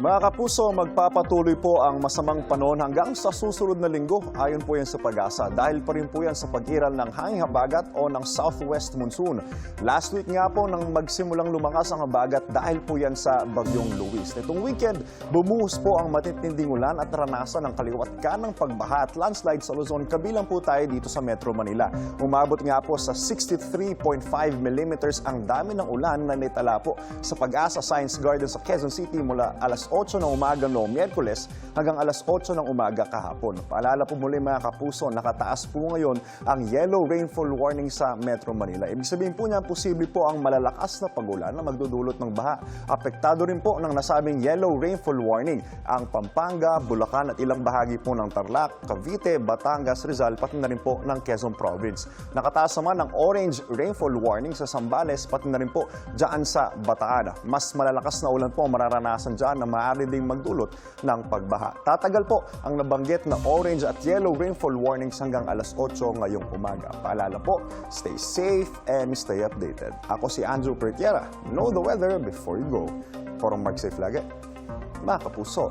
Mga kapuso, magpapatuloy po ang masamang panahon hanggang sa susunod na linggo. Ayon po yan sa Pag-asa. Dahil pa rin po yan sa pag-iral ng hanging habagat o ng southwest monsoon. Last week nga po nang magsimulang lumakas ang habagat dahil po yan sa Bagyong Luis. Nitong weekend, bumuhos po ang matitinding ulan at naranasan ng kaliwat kanang pagbaha at landslide sa Luzon. Kabilang po tayo dito sa Metro Manila. Umabot nga po sa 63.5 millimeters ang dami ng ulan na naitala po sa Pag-asa Science Garden sa Quezon City mula alas 8 ng umaga noong Miyerkules hanggang alas 8 ng umaga kahapon. Paalala po muli mga kapuso, nakataas po ngayon ang yellow rainfall warning sa Metro Manila. Ibig sabihin po niya, posible po ang malalakas na pag-ulan na magdudulot ng baha. Apektado rin po ng nasabing yellow rainfall warning ang Pampanga, Bulacan at ilang bahagi po ng Tarlac, Cavite, Batangas, Rizal, pati na rin po ng Quezon Province. Nakataas naman ang orange rainfall warning sa Zambales, pati na rin po dyan sa Bataan. Mas malalakas na ulan po ang mararanasan dyan na maaari ding magdulot ng pagbaha. Tatagal po ang nabanggit na orange at yellow rainfall warnings hanggang alas 8 ngayong umaga. Paalala po, stay safe and stay updated. Ako si Andrew Pertiera. Know the weather before you go. For Mark Safe lagi, mga kapuso.